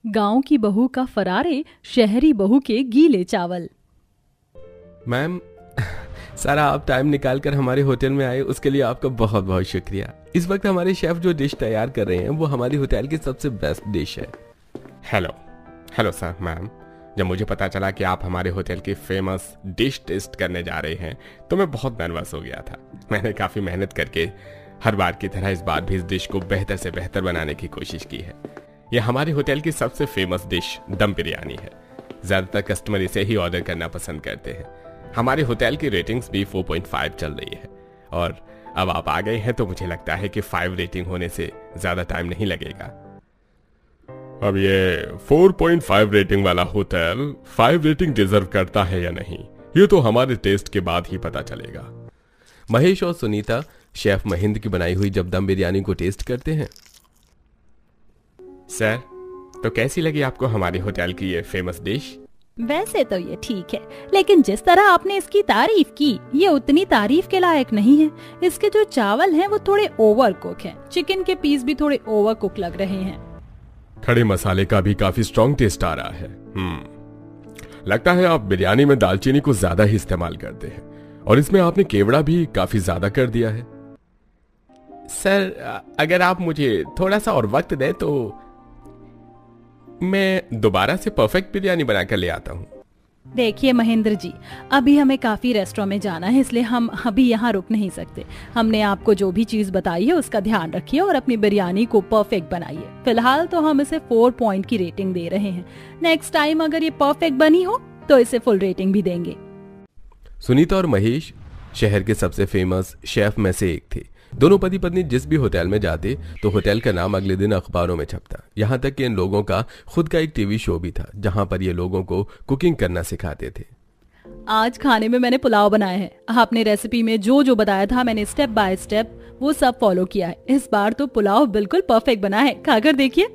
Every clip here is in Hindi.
गांव की बहू का फरारे, शहरी बहू के गीले चावल। मैम, सारा आप टाइम निकाल कर हमारे होटल में आए, उसके लिए आपका बहुत बहुत शुक्रिया। इस वक्त हमारे शेफ जो डिश तैयार कर रहे हैं वो हमारी होटल की सबसे बेस्ट डिश है। हेलो हेलो सर, मैम, जब मुझे पता चला कि आप हमारे होटल की फेमस डिश टेस्ट करने जा रहे हैं तो मैं बहुत नर्वस हो गया था। मैंने काफ़ी मेहनत करके हर बार की तरह इस बार भी इस डिश को बेहतर से बेहतर बनाने की कोशिश की है। यह हमारे होटल की सबसे फेमस डिश दम बिरयानी है। ज़्यादातर कस्टमर इसे ही ऑर्डर करना पसंद करते हैं। हमारे होटल की रेटिंग्स भी 4.5 चल रही है और अब आप आ गए हैं तो मुझे लगता है कि 5 रेटिंग होने से ज़्यादा टाइम नहीं लगेगा। अब ये 4.5 रेटिंग वाला होटल 5 रेटिंग डिजर्व करता है या नहीं, ये तो हमारे टेस्ट के बाद ही पता चलेगा। महेश और सुनीता शेफ महेंद्र की बनाई हुई जब दम बिरयानी को टेस्ट करते हैं। सर, तो कैसी लगी आपको हमारे होटल की ये फेमस डिश? वैसे तो ये ठीक है, लेकिन जिस तरह आपने इसकी तारीफ की ये उतनी तारीफ के लायक नहीं है। इसके जो चावल हैं वो थोड़े ओवर कुक हैं। चिकन के पीस भी थोड़े ओवर कुक लग रहे हैं। खड़े मसाले का भी काफी स्ट्रॉन्ग टेस्ट आ रहा है। लगता है आप बिरयानी में दालचीनी को ज्यादा ही इस्तेमाल करते हैं और इसमें आपने केवड़ा भी काफी ज्यादा कर दिया है। सर, अगर आप मुझे थोड़ा सा और वक्त दें तो मैं दोबारा से परफेक्ट बिरयानी बनाकर ले आता हूँ। देखिए महेंद्र जी, अभी हमें काफी रेस्टोरेंट में जाना है, इसलिए हम अभी यहाँ रुक नहीं सकते। हमने आपको जो भी चीज बताई है उसका ध्यान रखिए और अपनी बिरयानी को परफेक्ट बनाइए। फिलहाल तो हम इसे 4 पॉइंट की रेटिंग दे रहे हैं। नेक्स्ट टाइम अगर ये परफेक्ट बनी हो तो इसे फुल रेटिंग भी देंगे। सुनीता और महेश शहर के सबसे फेमस शेफ में से एक थे। दोनों पति पत्नी जिस भी होटल में जाते तो होटल का नाम अगले दिन अखबारों में छपता। यहाँ तक कि इन लोगों का खुद का एक टीवी शो भी था जहाँ पर ये लोगों को कुकिंग करना सिखाते थे। आज खाने में मैंने पुलाव बनाया है। आपने रेसिपी में जो जो बताया था मैंने स्टेप बाय स्टेप वो सब फॉलो किया है। इस बार तो पुलाव बिल्कुल परफेक्ट बना है, खाकर देखिए।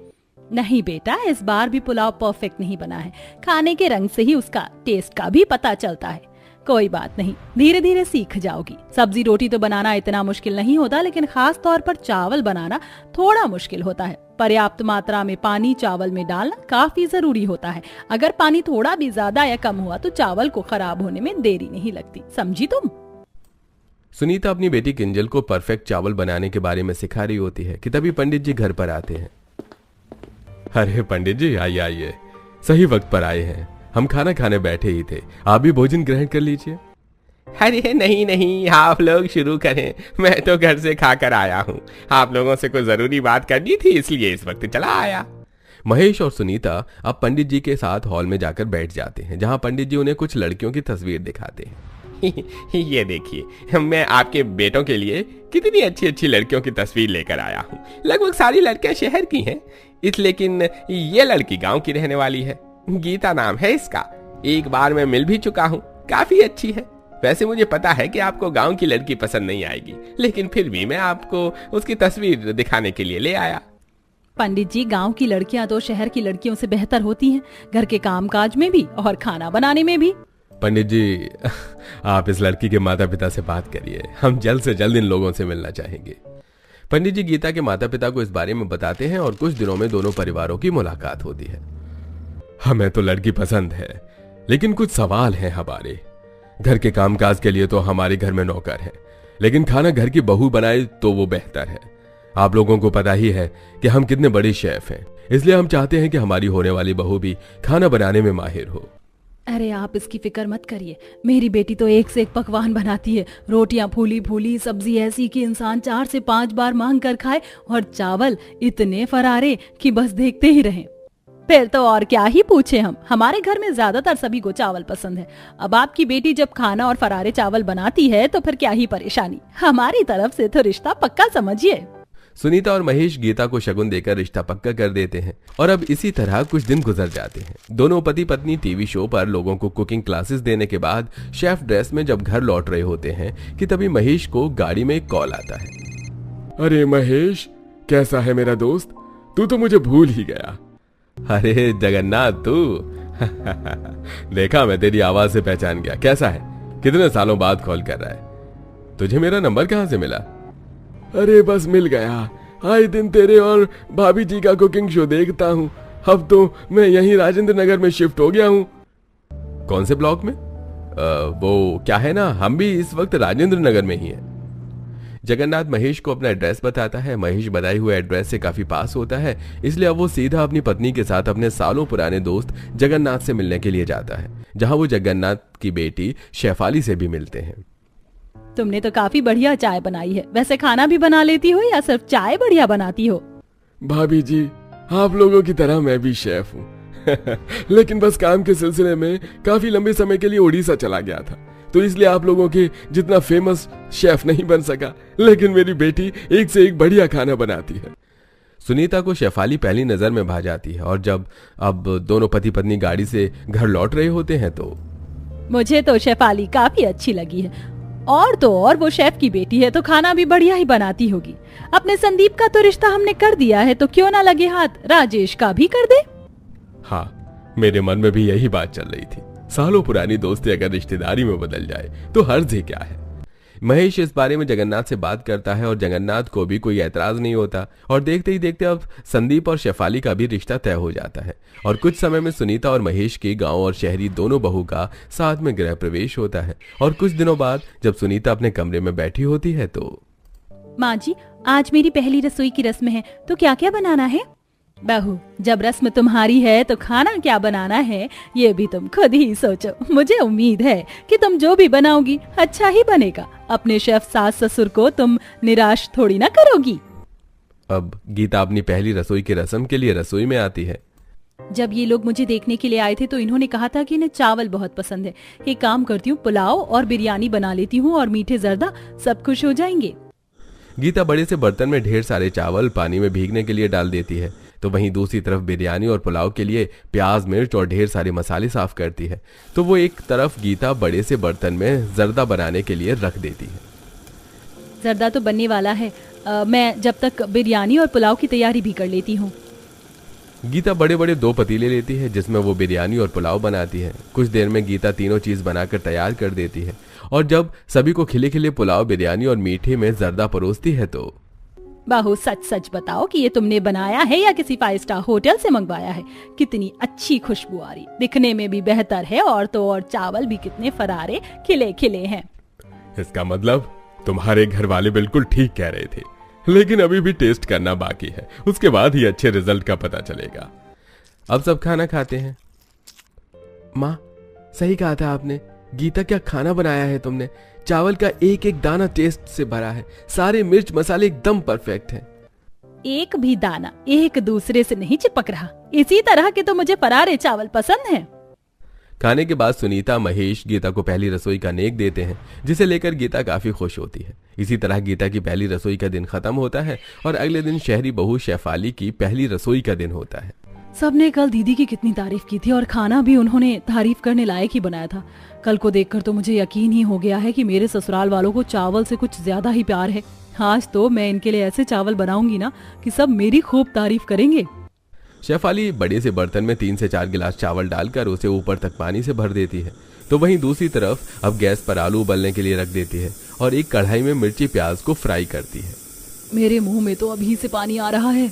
नहीं बेटा, इस बार भी पुलाव परफेक्ट नहीं बना है। खाने के रंग से ही उसका टेस्ट का भी पता चलता है। कोई बात नहीं, धीरे धीरे सीख जाओगी। सब्जी रोटी तो बनाना इतना मुश्किल नहीं होता, लेकिन खास तौर पर चावल बनाना थोड़ा मुश्किल होता है। पर्याप्त मात्रा में पानी चावल में डालना काफी जरूरी होता है। अगर पानी थोड़ा भी ज्यादा या कम हुआ तो चावल को खराब होने में देरी नहीं लगती, समझी तुम? सुनीता अपनी बेटी किंजल को परफेक्ट चावल बनाने के बारे में सिखा रही होती है कि तभी पंडित जी घर पर आते हैं। अरे पंडित जी, आइए आइए, सही वक्त पर आए हैं। हम खाना खाने बैठे ही थे, आप भी भोजन ग्रहण कर लीजिए। अरे नहीं नहीं, आप लोग शुरू करें, मैं तो घर से खाकर आया हूँ। आप लोगों से कोई जरूरी बात करनी थी इसलिए इस वक्त चला आया। महेश और सुनीता अब पंडित जी के साथ हॉल में जाकर बैठ जाते हैं, जहाँ पंडित जी उन्हें कुछ लड़कियों की तस्वीर दिखाते हैं। ये देखिए, मैं आपके बेटों के लिए कितनी अच्छी अच्छी लड़कियों की तस्वीर लेकर आया हूँ। लगभग सारी लड़कियां शहर की हैं, लेकिन ये लड़की गांव की रहने वाली है। गीता नाम है इसका। एक बार मैं मिल भी चुका हूँ, काफी अच्छी है। वैसे मुझे पता है कि आपको गांव की लड़की पसंद नहीं आएगी, लेकिन फिर भी मैं आपको उसकी तस्वीर दिखाने के लिए ले आया। पंडित जी, गांव की लड़कियां तो शहर की लड़कियों से बेहतर होती हैं, घर के कामकाज में भी और खाना बनाने में भी। पंडित जी, आप इस लड़की के माता पिता से बात करिए, हम जल्द से जल्द इन लोगों से मिलना चाहेंगे। पंडित जी गीता के माता पिता को इस बारे में बताते हैं और कुछ दिनों में दोनों परिवारों की मुलाकात होती है। हमें तो लड़की पसंद है, लेकिन कुछ सवाल हैं हमारे। घर के कामकाज के लिए तो हमारे घर में नौकर है, लेकिन खाना घर की बहू बनाए तो वो बेहतर है। आप लोगों को पता ही है कि हम कितने बड़े शेफ हैं, इसलिए हम चाहते हैं कि हमारी होने वाली बहू भी खाना बनाने में माहिर हो। अरे आप इसकी फिक्र मत करिए, मेरी बेटी तो एक से एक पकवान बनाती है। रोटियां फूली फूली, सब्जी ऐसी कि इंसान 4 से 5 बार मांग कर खाए, और चावल इतने फरारे कि बस देखते ही रहें। फिर तो और क्या ही पूछे हम। हमारे घर में ज्यादातर सभी को चावल पसंद है। अब आपकी बेटी जब खाना और फरारे चावल बनाती है तो फिर क्या ही परेशानी। हमारी तरफ से तो रिश्ता पक्का समझिए। सुनीता और महेश गीता को शगुन देकर रिश्ता पक्का कर देते हैं और अब इसी तरह कुछ दिन गुजर जाते हैं। दोनों पति पत्नी टीवी शो पर लोगों को कुकिंग क्लासेस देने के बाद शेफ ड्रेस में जब घर लौट रहे होते हैं कि तभी महेश को गाड़ी में एक कॉल आता है। अरे महेश, कैसा है मेरा दोस्त? तू तो मुझे भूल ही गया। अरे जगन्नाथ, तू देखा, मैं तेरी आवाज से पहचान गया। कैसा है? कितने सालों बाद कॉल कर रहा है? तुझे मेरा नंबर कहाँ से मिला? अरे बस मिल गया। आए दिन तेरे और भाभी जी का कुकिंग शो देखता हूँ। अब तो मैं यहीं राजेंद्र नगर में शिफ्ट हो गया हूँ। कौन से ब्लॉक में? वो क्या है ना, हम भी इस वक्त राजेंद्र नगर में ही हैं। जगन्नाथ महेश को अपना एड्रेस बताता है। महेश बताए हुए एड्रेस से काफी पास होता है, इसलिए अब वो सीधा अपनी पत्नी के साथ अपने सालों पुराने दोस्त जगन्नाथ से मिलने के लिए जाता है, जहां वो जगन्नाथ की बेटी शेफाली से भी मिलते हैं। तुमने तो काफी बढ़िया चाय बनाई है। वैसे खाना भी बना लेती हो या सिर्फ चाय बढ़िया बनाती हो? भाभी जी, आप लोगों की तरह मैं भी शेफ हूँ लेकिन बस काम के सिलसिले में काफी लंबे समय के लिए उड़ीसा चला गया था, तो इसलिए आप लोगों के जितना फेमस शेफ नहीं बन सका। लेकिन मेरी बेटी एक से एक बढ़िया खाना बनाती है। सुनीता को शेफाली पहली नजर में भा जाती है और जब अब दोनों पति पत्नी गाड़ी से घर लौट रहे होते हैं तो मुझे तो शेफाली काफी अच्छी लगी है, और तो और वो शेफ की बेटी है तो खाना भी बढ़िया ही बनाती होगी। अपने संदीप का तो रिश्ता हमने कर दिया है, तो क्यों ना लगे हाथ राजेश का भी कर दे। हाँ, मेरे मन में भी यही बात चल रही थी। सालों पुरानी दोस्ती अगर रिश्तेदारी में बदल जाए तो हर्ज ही क्या है। महेश इस बारे में जगन्नाथ से बात करता है और जगन्नाथ को भी कोई ऐतराज नहीं होता, और देखते ही देखते अब संदीप और शेफाली का भी रिश्ता तय हो जाता है। और कुछ समय में सुनीता और महेश के गांव और शहरी दोनों बहू का साथ में गृह प्रवेश होता है। और कुछ दिनों बाद जब सुनीता अपने कमरे में बैठी होती है तो माँ जी, आज मेरी पहली रसोई की रस्म है, तो क्या क्या बनाना है? बहू, जब रस्म तुम्हारी है तो खाना क्या बनाना है ये भी तुम खुद ही सोचो। मुझे उम्मीद है कि तुम जो भी बनाओगी अच्छा ही बनेगा। अपने शेफ सास ससुर को तुम निराश थोड़ी ना करोगी। अब गीता अपनी पहली रसोई की रस्म के लिए रसोई में आती है। जब ये लोग मुझे देखने के लिए आए थे तो इन्होंने कहा था कि इन्हें चावल बहुत पसंद है। एक काम करती हूँ, पुलाव और बिरयानी बना लेती हूँ और मीठे जर्दा, सब खुश हो जाएंगे। गीता बड़े से बर्तन में ढेर सारे चावल पानी में भीगने के लिए डाल देती है, तो वहीं दूसरी तरफ बिरयानी और पुलाव के लिए प्याज मिर्च और ढेर सारे मसाले साफ करती है। तो वो एक तरफ गीता बड़े से बर्तन में जर्दा बनाने के लिए रख देती है। जर्दा तो बनने वाला है, मैं जब तक बिरयानी और पुलाव की तैयारी भी कर लेती हूँ। गीता बड़े बड़े 2 पतीले लेती है जिसमें वो बिरयानी और पुलाव बनाती है। कुछ देर में गीता तीनों चीज बनाकर तैयार कर देती है, और जब सभी को खिले खिले पुलाव, बिरयानी और मीठे में जर्दा परोसती है तो बाहू, सच सच बताओ कि ये तुमने बनाया है या किसी 5 स्टार होटल से मंगवाया है? कितनी अच्छी खुशबू आ रही, दिखने में भी बेहतर है, और तो और चावल भी कितने फरारे खिले खिले हैं। इसका मतलब तुम्हारे घर वाले बिल्कुल ठीक कह रहे थे, लेकिन अभी भी टेस्ट करना बाकी है, उसके बाद ही अच्छे रिजल्ट का पता चलेगा। अब सब खाना खाते हैं। माँ, सही कहा था आपने। गीता, क्या खाना बनाया है तुमने। चावल का एक एक दाना टेस्ट से भरा है, सारे मिर्च मसाले एकदम परफेक्ट हैं। एक भी दाना एक दूसरे से नहीं चिपक रहा। इसी तरह के तो मुझे फरारे चावल पसंद हैं। खाने के बाद सुनीता, महेश गीता को पहली रसोई का नेक देते हैं, जिसे लेकर गीता काफी खुश होती है। इसी तरह गीता की पहली रसोई का दिन खत्म होता है और अगले दिन शहरी बहू शेफाली की पहली रसोई का दिन होता है। सबने कल दीदी की कितनी तारीफ की थी, और खाना भी उन्होंने तारीफ करने लायक ही बनाया था। कल को देखकर तो मुझे यकीन ही हो गया है कि मेरे ससुराल वालों को चावल से कुछ ज्यादा ही प्यार है। आज तो मैं इनके लिए ऐसे चावल बनाऊंगी ना कि सब मेरी खूब तारीफ करेंगे। शेफाली बड़े से बर्तन में 3 से 4 गिलास चावल डालकर उसे ऊपर तक पानी से भर देती है, तो वहीं दूसरी तरफ अब गैस पर आलू उबलने के लिए रख देती है और एक कढ़ाई में मिर्ची प्याज को फ्राई करती है। मेरे मुंह में तो अभी से पानी आ रहा है।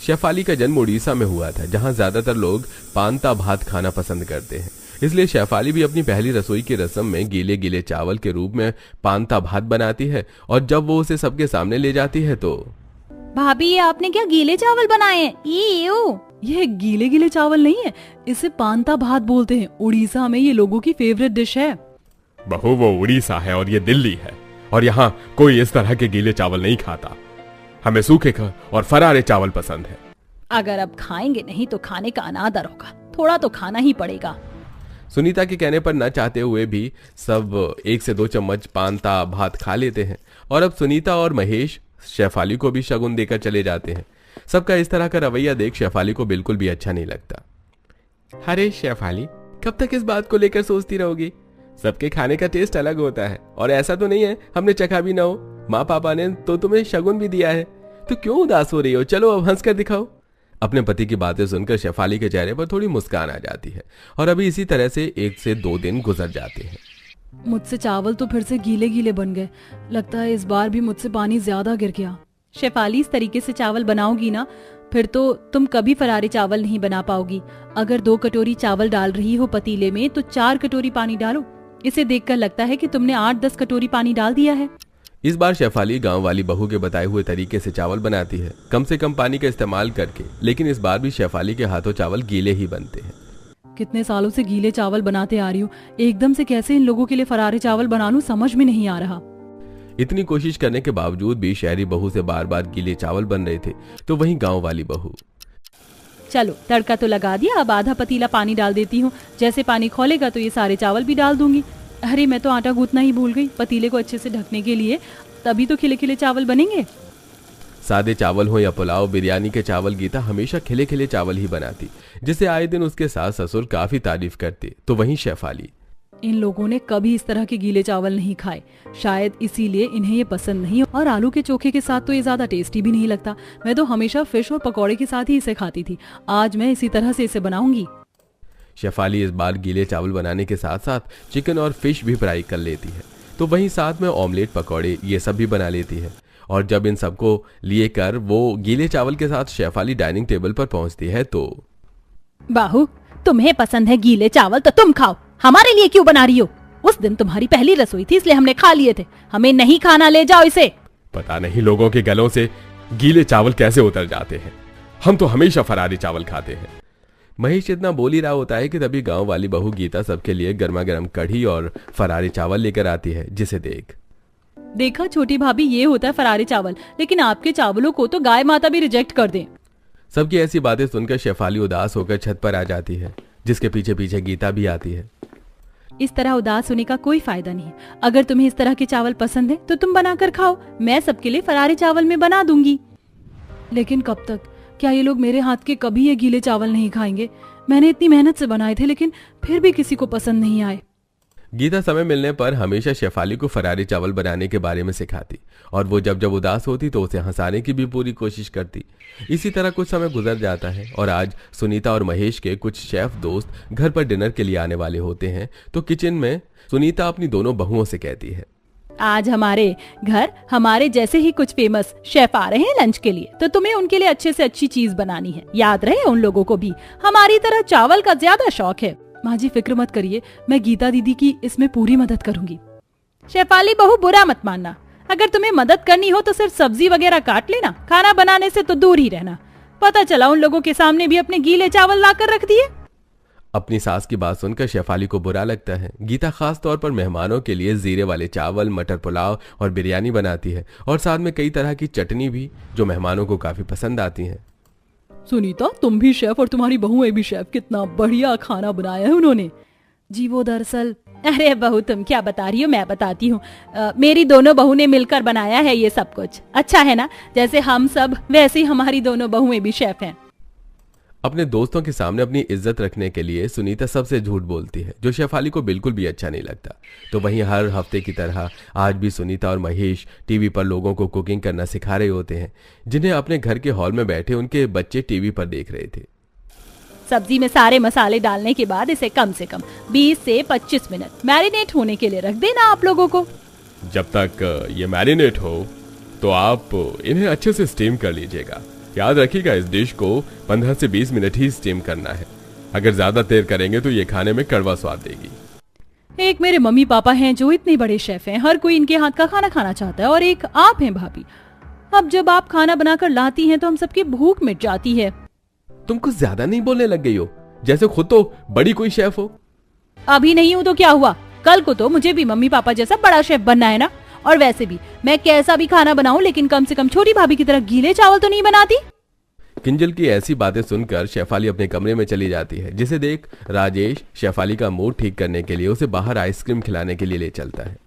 शेफाली का जन्म उड़ीसा में हुआ था, जहां ज्यादातर लोग पांता भात खाना पसंद करते हैं। इसलिए शेफाली भी अपनी पहली रसोई की रस्म में गीले गीले चावल के रूप में पांता भात बनाती है, और जब वो उसे सबके सामने ले जाती है तो भाभी, ये आपने क्या गीले चावल बनाए हैं? ये गीले गीले चावल नहीं है, इसे पांता भात बोलते हैं। उड़ीसा में ये लोगों की फेवरेट डिश है। बहू, वो उड़ीसा है और ये दिल्ली है, और यहाँ कोई इस तरह के गीले चावल नहीं खाता। हमें सूखे और फरारे चावल पसंद है। अगर अब खाएंगे नहीं तो खाने का अनादर होगा, थोड़ा तो खाना ही पड़ेगा। सुनीता के कहने पर न चाहते हुए भी सब 1 से 2 चम्मच पांता भात खा लेते हैं, और अब सुनीता और महेश शेफाली को भी शगुन देकर चले जाते हैं। सबका इस तरह का रवैया देख शेफाली को बिल्कुल भी अच्छा नहीं लगता। अरे शेफाली, कब तक इस बात को लेकर सोचती रहोगी? सबके खाने का टेस्ट अलग होता है, और ऐसा तो नहीं है हमने चखा भी ना हो। माँ पापा ने तो तुम्हें शगुन भी दिया है, तो क्यों उदास हो रही हो? चलो अब हंस कर दिखाओ। अपने पति की बातें सुनकर शेफाली के चेहरे पर थोड़ी मुस्कान आ जाती है, और अभी इसी तरह से 1 से 2 दिन गुजर जाते हैं। मुझसे चावल तो फिर से गीले गीले बन गए। लगता है इस बार भी मुझसे पानी ज्यादा गिर गया। शेफाली, इस तरीके से चावल बनाओगी ना फिर तो तुम कभी फरारी चावल नहीं बना पाओगी। अगर 2 कटोरी चावल डाल रही हो पतीले में तो 4 कटोरी पानी डालो। इसे देखकर लगता है कि तुमने 8-10 कटोरी पानी डाल दिया है। इस बार शेफाली गांव वाली बहू के बताए हुए तरीके से चावल बनाती है, कम से कम पानी का इस्तेमाल करके। लेकिन इस बार भी शेफाली के हाथों चावल गीले ही बनते हैं। कितने सालों से गीले चावल बनाते आ रही हूँ, एकदम से कैसे इन लोगों के लिए फरारी चावल बना लूं, समझ में नहीं आ रहा। इतनी कोशिश करने के बावजूद भी शहरी बहू से बार बार गीले चावल बन रहे थे। तो वहीं गांव वाली बहू, चलो तड़का तो लगा दिया, अब आधा पतीला पानी डाल देती हूँ। जैसे पानी खोलेगा तो ये सारे चावल भी डाल दूंगी। अरे मैं तो आटा गूंथना ही भूल गई पतीले को अच्छे से ढकने के लिए, तभी तो खिले खिले चावल बनेंगे। सादे चावल हो या पुलाव, बिरयानी के चावल गीता हमेशा खिले खिले चावल ही बनाती, जिसे आए दिन उसके सास ससुर काफी तारीफ करते। तो वहीं शेफाली, इन लोगों ने कभी इस तरह के गीले चावल नहीं खाए, शायद इसीलिए इन्हें ये पसंद नहीं। और आलू के चोखे के साथ तो ये ज्यादा टेस्टी भी नहीं लगता। मैं तो हमेशा फिश और पकौड़े के साथ ही इसे खाती थी। आज मैं इसी तरह से इसे बनाऊंगी। शेफाली इस बार गीले चावल बनाने के साथ साथ चिकन और फिश भी फ्राई कर लेती है। तो वहीं साथ में ऑमलेट, पकौड़े ये सब भी बना लेती है। और जब इन सबको लिए कर वो गीले चावल के साथ शेफाली डाइनिंग टेबल पर पहुंचती है तो, बाहू तुम्हें पसंद है गीले चावल तो तुम खाओ, हमारे लिए क्यों बना रही हो? उस दिन तुम्हारी पहली रसोई थी इसलिए हमने खा लिए थे, हमें नहीं खाना, ले जाओ इसे। पता नहीं लोगों के गलों से गीले चावल कैसे उतर जाते हैं, हम तो हमेशा फरारी चावल खाते हैं। महेश इतना बोल ही रहा होता है कि तभी गांव वाली बहू गीता सबके लिए गर्मा गर्म कढ़ी और फरारी चावल लेकर आती है, जिसे देखा छोटी भाभी, ये होता है फरारी चावल, लेकिन आपके चावलों को तो गाय माता भी रिजेक्ट कर दे। सबकी ऐसी बातें सुनकर शेफाली उदास होकर छत पर आ जाती है, जिसके पीछे पीछे गीता भी आती है। इस तरह उदास होने का कोई फायदा नहीं। अगर तुम्हें इस तरह के चावल पसंद है तो तुम बनाकर खाओ, मैं सबके लिए फरारी चावल में बना दूंगी। लेकिन कब तक? क्या ये लोग मेरे हाथ के कभी ये गीले चावल नहीं खाएंगे? मैंने इतनी मेहनत से बनाए थे लेकिन फिर भी किसी को पसंद नहीं आए। गीता समय मिलने पर हमेशा शेफाली को फरारी चावल बनाने के बारे में सिखाती और वो जब जब उदास होती तो उसे हंसाने की भी पूरी कोशिश करती। इसी तरह कुछ समय गुजर जाता है और आज सुनीता और महेश के कुछ शेफ दोस्त घर पर डिनर के लिए आने वाले होते हैं। तो किचन में सुनीता अपनी दोनों बहुओं से कहती है, आज हमारे घर हमारे जैसे ही कुछ फेमस शेफ आ रहे हैं लंच के लिए, तो तुम्हें उनके लिए अच्छे से अच्छी चीज बनानी है। याद रहे उन लोगों को भी हमारी तरह चावल का ज्यादा शौक है। माँ जी फिक्र मत करिए, मैं गीता दीदी की इसमें पूरी मदद करूंगी। शेफाली बहू बुरा मत मानना, अगर तुम्हें मदद करनी हो तो सिर्फ सब्जी वगैरह काट लेना, खाना बनाने से तो दूर ही रहना। पता चला उन लोगों के सामने भी अपने गीले चावल लाकर रख दिए। अपनी सास की बात सुनकर शेफाली को बुरा लगता है। गीता खास तौर पर मेहमानों के लिए जीरे वाले चावल, मटर पुलाव और बिरयानी बनाती है और साथ में कई तरह की चटनी भी, जो मेहमानों को काफी पसंद आती है। सुनीता तुम भी शेफ और तुम्हारी बहुएं भी शेफ, कितना बढ़िया खाना बनाया है उन्होंने। जी वो दरअसल, अरे बहू तुम क्या बता रही हो, मैं बताती हूँ। मेरी दोनों बहू ने मिलकर बनाया है ये सब कुछ। अच्छा है ना, जैसे हम सब वैसे ही हमारी दोनों बहुएं भी शेफ हैं। अपने दोस्तों के सामने अपनी इज्जत रखने के लिए सुनीता सबसे झूठ बोलती है, जो शेफाली को बिल्कुल भी अच्छा नहीं लगता। तो वहीं हर हफ्ते की तरह आज भी सुनीता और महेश टीवी पर लोगों को कुकिंग करना सिखा रहे होते हैं, जिन्हें अपने घर के हॉल में बैठे उनके बच्चे टीवी पर देख रहे थे। सब्जी में सारे मसाले डालने के बाद इसे कम से कम 20 से 25 मिनट मैरिनेट होने के लिए रख देना आप लोगों को। जब तक ये मैरिनेट हो तो आप इन्हें अच्छे से स्टीम कर लीजिएगा। याद रखिएगा इस डिश को 15 से 20 मिनट ही स्टीम करना है। अगर ज्यादा देर करेंगे तो ये खाने में कड़वा स्वाद देगी। एक मेरे मम्मी पापा हैं जो इतने बड़े शेफ हैं, हर कोई इनके हाथ का खाना खाना चाहता है, और एक आप हैं भाभी। अब जब आप खाना बनाकर लाती हैं तो हम सबकी भूख मिट जाती है। तुम कुछ ज्यादा नहीं बोलने लग गई हो, जैसे खुद तो बड़ी कोई शेफ हो। अभी नहीं हूँ तो क्या हुआ, कल को तो मुझे भी मम्मी पापा जैसा बड़ा शेफ बनना है ना। और वैसे भी मैं कैसा भी खाना बनाऊं, लेकिन कम से कम छोटी भाभी की तरह गीले चावल तो नहीं बनाती। किंजल की ऐसी बातें सुनकर शेफाली अपने कमरे में चली जाती है, जिसे देख राजेश शेफाली का मूड ठीक करने के लिए उसे बाहर आइसक्रीम खिलाने के लिए ले चलता है।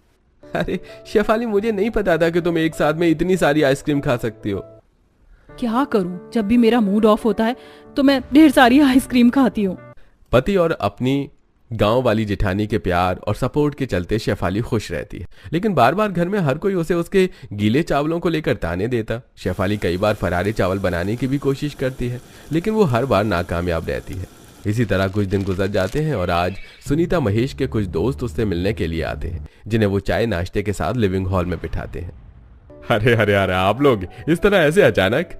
अरे शेफाली, मुझे नहीं पता था कि तुम एक साथ में इतनी सारी आइसक्रीम खा सकती हो। क्या करूं, जब भी मेरा मूड ऑफ होता है तो मैं ढेर सारी आइसक्रीम खाती हूँ। पति और अपनी गांव वाली जेठानी के प्यार और सपोर्ट के चलते शेफाली खुश रहती है, लेकिन बार बार घर में हर कोई उसे उसके गीले चावलों को लेकर ताने देता। शेफाली कई बार फरारी चावल बनाने की भी कोशिश करती है, लेकिन वो हर बार नाकामयाब रहती है। इसी तरह कुछ दिन गुजर जाते हैं और आज सुनीता महेश के कुछ दोस्त उससे मिलने के लिए आते हैं, जिन्हें वो चाय नाश्ते के साथ लिविंग हॉल में बिठाते हैं। अरे अरे अरे, आप लोग इस तरह ऐसे अचानक?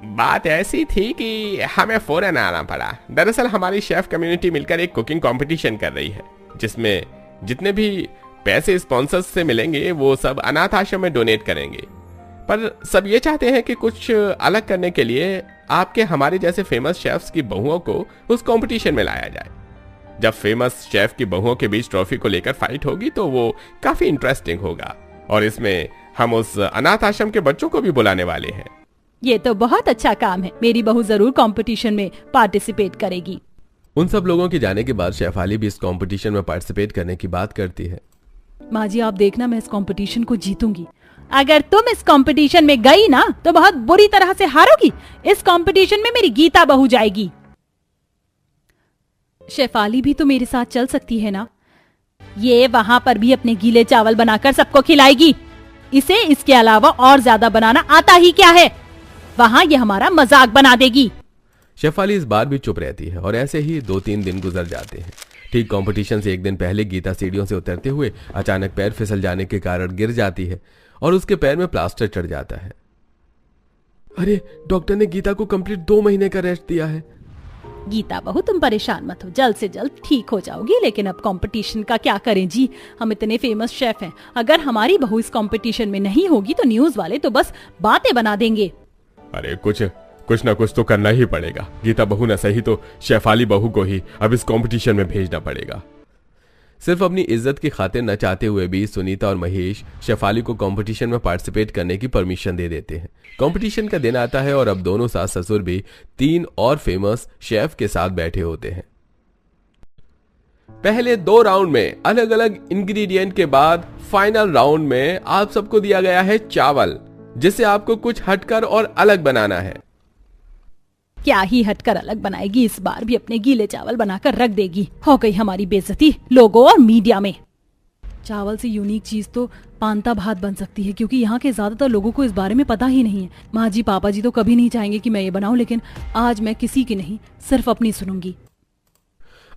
बात ऐसी थी कि हमें फौरन आना पड़ा। दरअसल हमारी शेफ कम्युनिटी मिलकर एक कुकिंग कंपटीशन कर रही है, जिसमें जितने भी पैसे स्पॉन्सर्स से मिलेंगे वो सब अनाथ आश्रम में डोनेट करेंगे। पर सब ये चाहते हैं कि कुछ अलग करने के लिए आपके हमारे जैसे फेमस शेफ्स की बहुओं को उस कंपटीशन में लाया जाए। जब फेमस शेफ की बहुओं के बीच ट्रॉफी को लेकर फाइट होगी तो वो काफी इंटरेस्टिंग होगा, और इसमें हम उस अनाथ आश्रम के बच्चों को भी बुलाने वाले हैं। ये तो बहुत अच्छा काम है। मेरी बहू जरूर कंपटीशन में पार्टिसिपेट करेगी। उन सब लोगों के जाने के बाद शेफाली भी इस कंपटीशन में पार्टिसिपेट करने की बात करती है। माँ जी, आप देखना, मैं इस कंपटीशन को जीतूंगी। अगर तुम इस कंपटीशन में गई ना तो बहुत बुरी तरह से हारोगी। इस कंपटीशन में मेरी गीता बहू जाएगी। शेफाली भी तो मेरे साथ चल सकती है ना। ये वहां पर भी अपने गीले चावल बनाकर सबको खिलाएगी। इसे इसके अलावा और ज्यादा बनाना आता ही क्या है। वहां ये हमारा मजाक बना देगी। शेफाली इस बार भी चुप रहती है और ऐसे ही 2-3 दिन गुजर जाते हैं। ठीक कंपटीशन से एक दिन पहले गीता सीढ़ियों से उतरते हुए अचानक पैर फिसल जाने के कारण गिर जाती है और उसके पैर में प्लास्टर चढ़ जाता है। अरे, डॉक्टर ने गीता को कंप्लीट 2 महीने का रेस्ट दिया है। गीता बहू, तुम परेशान मत हो, जल्द से जल्द ठीक हो जाओगी। लेकिन अब कंपटीशन का क्या करें जी, हम इतने फेमस शेफ हैं। अगर हमारी बहू इस कंपटीशन में नहीं होगी तो न्यूज वाले तो बस बातें बना देंगे। अरे कुछ ना कुछ तो करना ही पड़ेगा। गीता बहू न सही तो शेफाली बहू को ही अब इस कंपटीशन में भेजना पड़ेगा। सिर्फ अपनी इज्जत की खातिर न चाहते हुए भी सुनीता और महेश शेफाली को कंपटीशन में पार्टिसिपेट करने की परमिशन दे देते हैं। कंपटीशन का दिन आता है और अब दोनों सास ससुर भी 3 और फेमस शेफ के साथ बैठे होते हैं। पहले 2 राउंड में अलग अलग इंग्रेडिएंट के बाद फाइनल राउंड में आप सबको दिया गया है चावल, जिसे आपको कुछ हटकर और अलग बनाना है। क्या ही हटकर अलग बनाएगी, इस बार भी अपने गीले चावल बनाकर रख देगी। हो गई हमारी बेइज्जती लोगों और मीडिया में। चावल से यूनिक चीज तो पांता भात बन सकती है, क्योंकि यहाँ के ज्यादातर लोगों को इस बारे में पता ही नहीं है। माँ जी पापा जी तो कभी नहीं चाहेंगे कि मैं ये बनाऊं, लेकिन आज मैं किसी की नहीं सिर्फ अपनी सुनूंगी।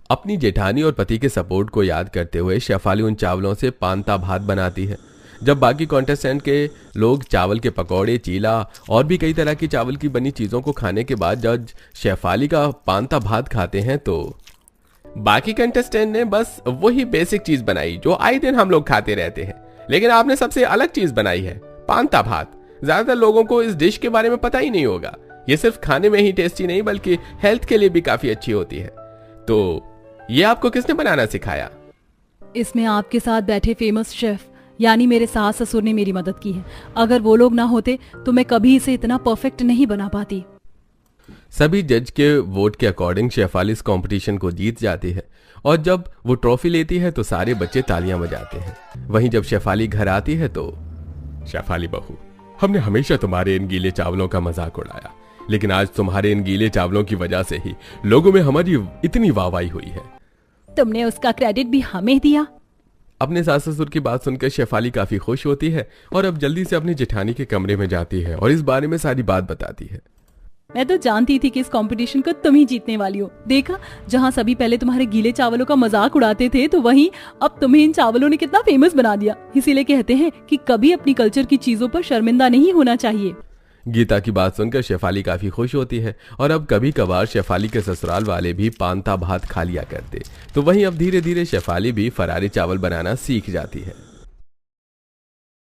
अपनी जेठानी और पति के सपोर्ट को याद करते हुए शेफाली उन चावलों से पांता भात बनाती है। जब बाकी कॉन्टेस्टेंट के लोग चावल के पकौड़े, चीला और भी कई तरह की चावल की बनी चीजों को खाने के बाद जज शेफाली का पांता भात खाते हैं तो बाकी कंटेस्टेंट ने बस वही बेसिक चीज बनाई जो आए दिन हम लोग खाते रहते हैं, लेकिन आपने सबसे अलग चीज बनाई है, पांता भात। ज्यादातर लोगों को इस डिश के बारे में पता ही नहीं होगा। ये सिर्फ खाने में ही टेस्टी नहीं बल्कि हेल्थ के लिए भी काफी अच्छी होती है। तो ये आपको किसने बनाना सिखाया? इसमें आपके साथ बैठे फेमस शेफ यानी मेरे सास ससुर ने मेरी मदद की है। अगर वो लोग ना होते तो मैं कभी इसे इतना परफेक्ट नहीं बना पाती। सभी जज के वोट के अकॉर्डिंग शेफाली इस कंपटीशन को जीत जाती है और जब वो ट्रॉफी लेती है तो सारे बच्चे तालियां बजाते हैं। वहीं जब शेफाली घर आती है तो शेफाली बहू, हमने हमेशा तुम्हारे इन गीले चावलों का मजाक उड़ाया, लेकिन आज तुम्हारे इन गीले चावलों की वजह से ही लोगों में हमारी इतनी वाहवाही हुई है। तुमने उसका क्रेडिट भी हमें दिया। अपने सास ससुर की बात सुनकर शेफाली काफी खुश होती है और अब जल्दी से अपनी जेठानी के कमरे में जाती है और इस बारे में सारी बात बताती है। मैं तो जानती थी कि इस कंपटीशन को तुम ही जीतने वाली हो। देखा, जहां सभी पहले तुम्हारे गीले चावलों का मजाक उड़ाते थे तो वहीं अब तुम्हें इन चावलों ने कितना फेमस बना दिया। इसीलिए कहते हैं कि कभी अपनी कल्चर की चीजों पर शर्मिंदा नहीं होना चाहिए। गीता की बात सुनकर शेफाली काफी खुश होती है और अब कभी कभार शेफाली के ससुराल वाले भी पांता भात खा लिया करते। तो वहीं अब धीरे धीरे शेफाली भी फरारी चावल बनाना सीख जाती है।